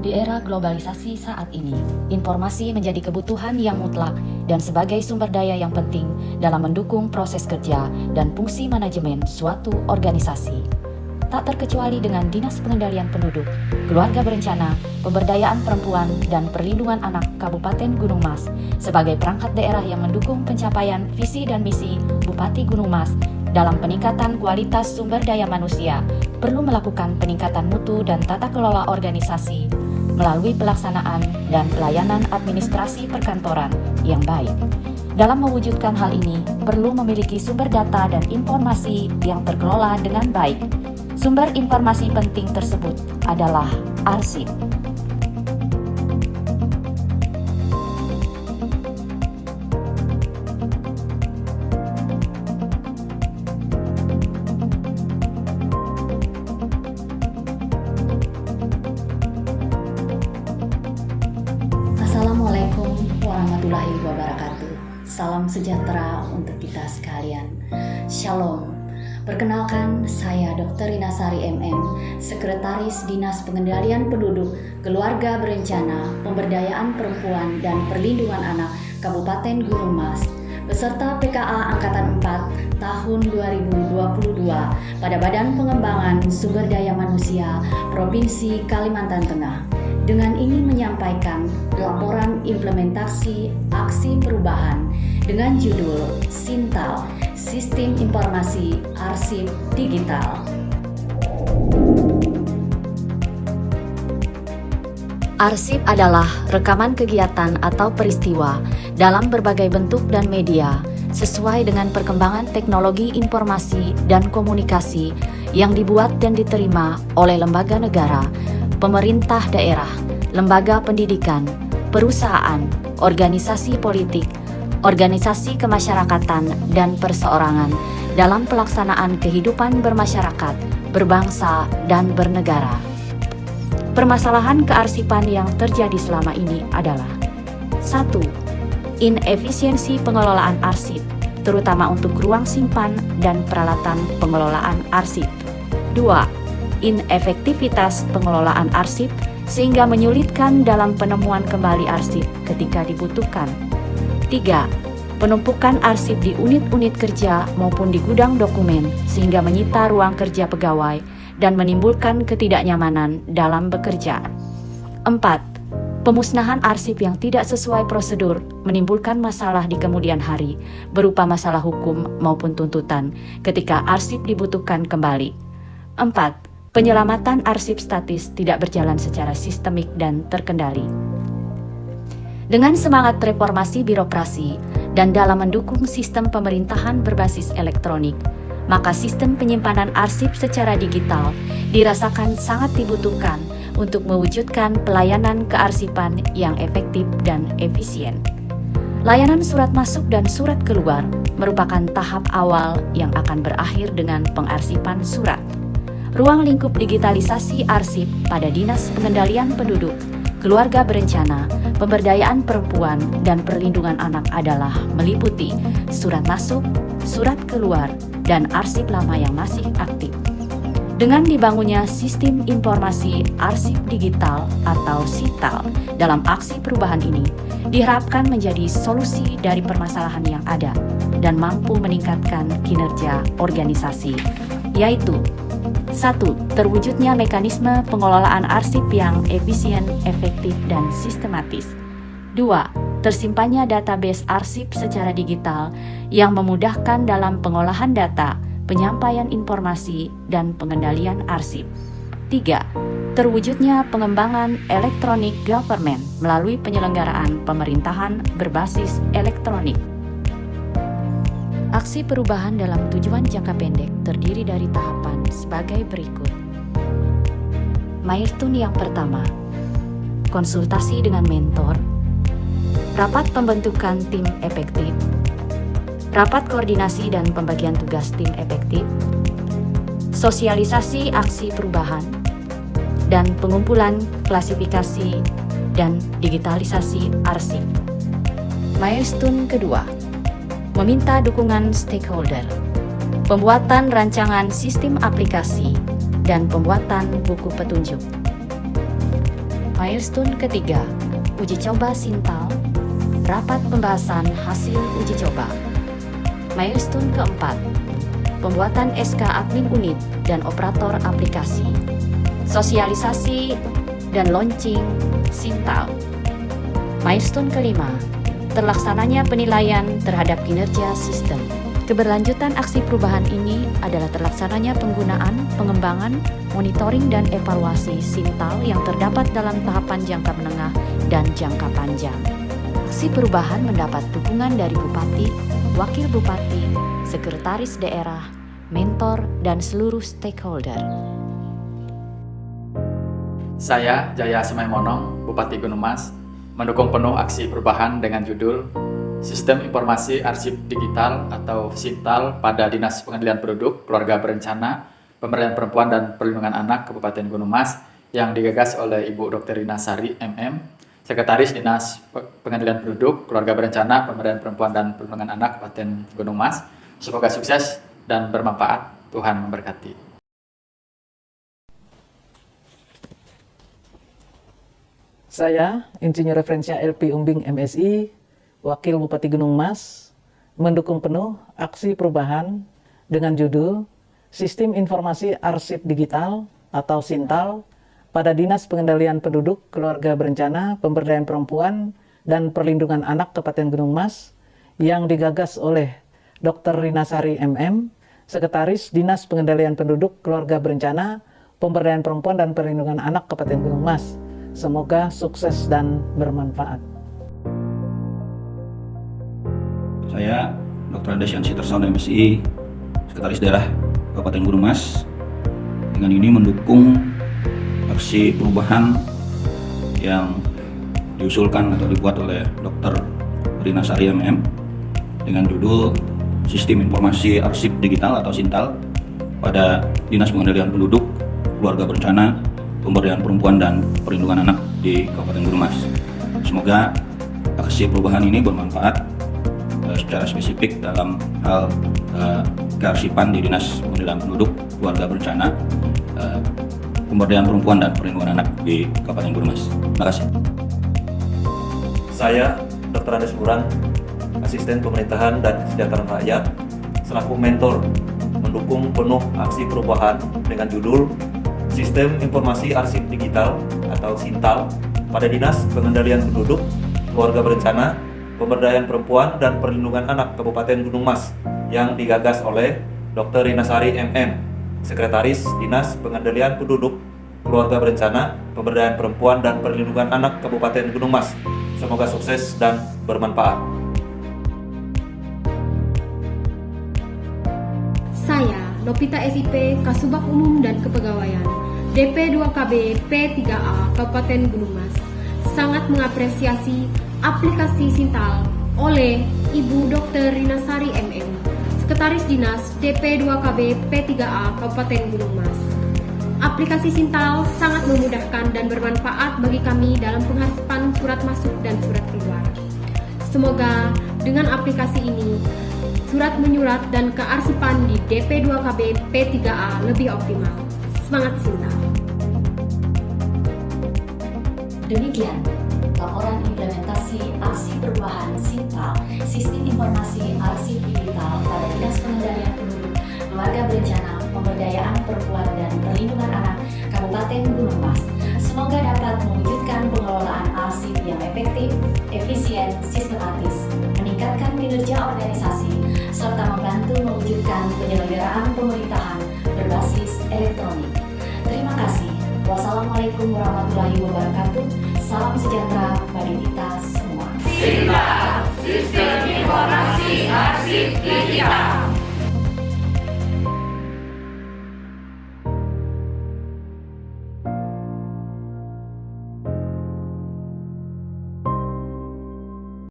Di era globalisasi saat ini, informasi menjadi kebutuhan yang mutlak dan sebagai sumber daya yang penting dalam mendukung proses kerja dan fungsi manajemen suatu organisasi. Tak terkecuali dengan Dinas Pengendalian Penduduk, Keluarga Berencana, Pemberdayaan Perempuan, dan Perlindungan Anak Kabupaten Gunung Mas sebagai perangkat daerah yang mendukung pencapaian visi dan misi Bupati Gunung Mas dalam peningkatan kualitas sumber daya manusia, perlu melakukan peningkatan mutu dan tata kelola organisasi melalui pelaksanaan dan pelayanan administrasi perkantoran yang baik. Dalam mewujudkan hal ini, perlu memiliki sumber data dan informasi yang terkelola dengan baik. Sumber informasi penting tersebut adalah arsip. Assalamualaikum warahmatullahi wabarakatuh. Salam sejahtera untuk kita sekalian. Shalom. Perkenalkan, saya Dr. Rina Sari MM, Sekretaris Dinas Pengendalian Penduduk, Keluarga Berencana, Pemberdayaan Perempuan, dan Perlindungan Anak Kabupaten Gunung Mas, peserta PKA Angkatan 4 tahun 2022 pada Badan Pengembangan Sumber Daya Manusia Provinsi Kalimantan Tengah. Dengan ini menyampaikan laporan implementasi aksi perubahan dengan judul Sintal, Sistem Informasi Arsip Digital. Arsip adalah rekaman kegiatan atau peristiwa dalam berbagai bentuk dan media sesuai dengan perkembangan teknologi informasi dan komunikasi yang dibuat dan diterima oleh lembaga negara, pemerintah daerah, lembaga pendidikan, perusahaan, organisasi politik, organisasi kemasyarakatan, dan perseorangan dalam pelaksanaan kehidupan bermasyarakat, berbangsa, dan bernegara. Permasalahan kearsipan yang terjadi selama ini adalah 1. Inefisiensi pengelolaan arsip, terutama untuk ruang simpan dan peralatan pengelolaan arsip. 2. Inefektivitas pengelolaan arsip sehingga menyulitkan dalam penemuan kembali arsip ketika dibutuhkan. 3. Penumpukan arsip di unit-unit kerja maupun di gudang dokumen sehingga menyita ruang kerja pegawai dan menimbulkan ketidaknyamanan dalam bekerja. 4. Pemusnahan arsip yang tidak sesuai prosedur menimbulkan masalah di kemudian hari berupa masalah hukum maupun tuntutan ketika arsip dibutuhkan kembali. 4. Penyelamatan arsip statis tidak berjalan secara sistemik dan terkendali. Dengan semangat reformasi birokrasi dan dalam mendukung sistem pemerintahan berbasis elektronik, maka sistem penyimpanan arsip secara digital dirasakan sangat dibutuhkan untuk mewujudkan pelayanan kearsipan yang efektif dan efisien. Layanan surat masuk dan surat keluar merupakan tahap awal yang akan berakhir dengan pengarsipan surat. Ruang lingkup digitalisasi arsip pada Dinas Pengendalian Penduduk, Keluarga Berencana, Pemberdayaan Perempuan, dan Perlindungan Anak adalah meliputi surat masuk, surat keluar, dan arsip lama yang masih aktif. Dengan dibangunnya Sistem Informasi Arsip Digital atau SITAL dalam aksi perubahan ini, diharapkan menjadi solusi dari permasalahan yang ada dan mampu meningkatkan kinerja organisasi, yaitu 1. Terwujudnya mekanisme pengelolaan arsip yang efisien, efektif, dan sistematis. 2. Tersimpannya database arsip secara digital yang memudahkan dalam pengolahan data, penyampaian informasi, dan pengendalian arsip. 3. Terwujudnya pengembangan electronic government melalui penyelenggaraan pemerintahan berbasis elektronik. Aksi perubahan dalam tujuan jangka pendek terdiri dari tahapan sebagai berikut. Milestone yang pertama, konsultasi dengan mentor, rapat pembentukan tim efektif, rapat koordinasi dan pembagian tugas tim efektif, sosialisasi aksi perubahan, dan pengumpulan klasifikasi dan digitalisasi arsip. Milestone kedua, meminta dukungan stakeholder, pembuatan rancangan sistem aplikasi, dan pembuatan buku petunjuk. Milestone ketiga, uji coba Sintal, rapat pembahasan hasil uji coba. Milestone keempat, pembuatan SK admin unit dan operator aplikasi, sosialisasi dan launching Sintal. Milestone kelima, terlaksananya penilaian terhadap kinerja sistem. Keberlanjutan aksi perubahan ini adalah terlaksananya penggunaan, pengembangan, monitoring, dan evaluasi Sintal yang terdapat dalam tahapan jangka menengah dan jangka panjang. Aksi perubahan mendapat dukungan dari Bupati, Wakil Bupati, Sekretaris Daerah, mentor, dan seluruh stakeholder. Saya, Jaya Semai Monong, Bupati Gunung Mas, mendukung penuh aksi perubahan dengan judul Sistem Informasi Arsip Digital atau Sintal pada Dinas Pengadilan Penduduk, Keluarga Berencana, Pemberdayaan Perempuan dan Perlindungan Anak Kabupaten Gunung Mas yang digagas oleh Ibu Dr. Rina Sari MM, Sekretaris Dinas Pengadilan Penduduk, Keluarga Berencana, Pemberdayaan Perempuan dan Perlindungan Anak Kabupaten Gunung Mas. Semoga sukses dan bermanfaat. Tuhan memberkati. Saya, Insinyur Referensia LP Umbing MSI, Wakil Bupati Gunung Mas, mendukung penuh aksi perubahan dengan judul Sistem Informasi Arsip Digital atau Sintal pada Dinas Pengendalian Penduduk, Keluarga Berencana, Pemberdayaan Perempuan, dan Perlindungan Anak Kabupaten Gunung Mas yang digagas oleh Dr. Rina Sari MM, Sekretaris Dinas Pengendalian Penduduk, Keluarga Berencana, Pemberdayaan Perempuan, dan Perlindungan Anak Kabupaten Gunung Mas. Semoga sukses dan bermanfaat. Saya Dr. Andes Yansi Tersono MSI, Sekretaris Daerah Kabupaten Gunung Mas. Dengan ini mendukung aksi perubahan yang diusulkan atau dibuat oleh Dr. Rina Sari MM dengan judul Sistem Informasi Arsip Digital atau Sintal pada Dinas Pengendalian Penduduk, Keluarga Berencana, Pemberdayaan Perempuan dan Perlindungan Anak di Kabupaten Gunung Mas. Semoga aksi perubahan ini bermanfaat secara spesifik dalam hal kearsipan di Dinas Pengendalian Penduduk, Keluarga Berencana, Pemberdayaan Perempuan dan Perlindungan Anak di Kabupaten Gunung Mas. Terima kasih. Saya, Dr. Andes Buran, Asisten Pemerintahan dan Kesejahteraan Rakyat, selaku mentor mendukung penuh aksi perubahan dengan judul Sistem Informasi Arsip Digital atau Sintal pada Dinas Pengendalian Penduduk, Keluarga Berencana, Pemberdayaan Perempuan dan Perlindungan Anak Kabupaten Gunung Mas yang digagas oleh Dr. Rina Sari MM, Sekretaris Dinas Pengendalian Penduduk, Keluarga Berencana, Pemberdayaan Perempuan dan Perlindungan Anak Kabupaten Gunung Mas. Semoga sukses dan bermanfaat. Saya, Novita SIP, Kasubag Umum dan Kepegawaian, DP 2KB P3A Kabupaten Gunung Mas, sangat mengapresiasi aplikasi Sintal oleh Ibu Dr. Rina Sari MM, Sekretaris Dinas DP 2KB P3A Kabupaten Gunung Mas. Aplikasi Sintal sangat memudahkan dan bermanfaat bagi kami dalam penghasilan surat masuk dan surat keluar. Semoga dengan aplikasi ini, surat menyurat dan kearsipan di DP 2KB P3A lebih optimal. Semangat Sintal! Demikian laporan implementasi aksi perubahan Sintal, Sistem Informasi Arsip Digital pada Dinas Pengendalian Penduduk, Keluarga Berencana, Pemberdayaan Perempuan dan Perlindungan Anak Kabupaten Gunung Mas. Semoga dapat mewujudkan pengelolaan arsip yang efektif, efisien, sistematis, meningkatkan kinerja organisasi, serta membantu mewujudkan penyelenggaraan pemerintahan berbasis elektronik. Terima kasih. Wassalamualaikum warahmatullahi wabarakatuh. Salam sejahtera bagi kita semua. Sintal, Sistem Informasi Arsip Digital.